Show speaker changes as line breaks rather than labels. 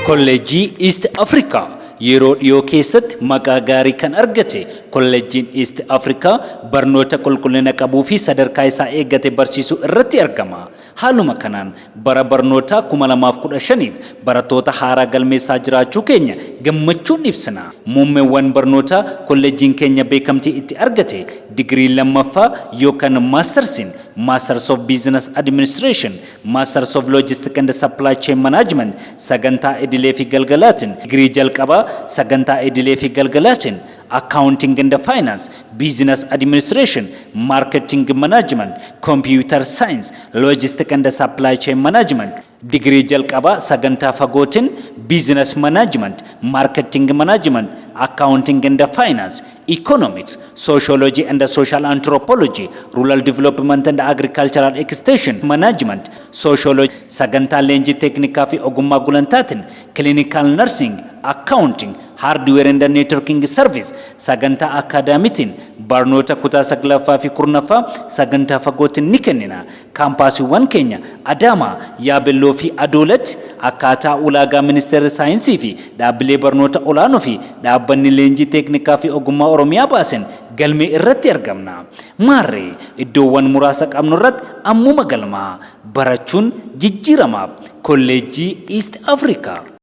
Kolleejjii East Africa yeroo dhiyoo keessatti maqaa gaarii kan argate kolleejjiin East Africa barnoota qulqullina qabuu fi sadarkaa isaa eeggate barsiisuu irratti argama. Haaluma kanaan bara barnoota 2015 barattoota haaraa galmeessaa jiraachuu keenya gammachuun ibsina. Muummeewwan barnoota kolleejjiin keenya beekamtii itti argate digirii lammaffaa yookaan maastersiin Masters of Business Administration, Masters of Logistics and Supply Chain Management, sagantaa idilee fi galgalaatiin digirii jalqabaa sagantaa idilee fi galgalaatiin Accounting and Finance, Business Administration, Marketing Management, Computer Science, Logistics and Supply Chain Management, Degree jalqabaa sagantaa fagootiin Business Management, Marketing Management, Accounting and Finance, Economics, Sociology and Social Anthropology, Rural Development and Agricultural Extension Management, Sociology, sagantaa leenjii teeknikaa fi ogummaa gulantaatiin Clinical Nursing, Accounting, Hardware and Networking Service, sagantaa akaadaamiitiin barnoota kutaa 9ffaa fi 10ffaa sagantaa fagootiin ni kennina. Kaampaasiiwwan keenya Adaamaa, Yaabelloo fi Adoolatti akkaataa ulaagaa ministeera saayinsii fi dhaabbilee barnoota olaanoo fi dhaabbanni leenjii teeknikaa fi ogummaa Oromiyaa baasen galmee irratti argamna. Maarree iddoowwan muraasa qabnu irratti ammuma galmaa barachuun jijjiiramaaf kolleejjii East Africa.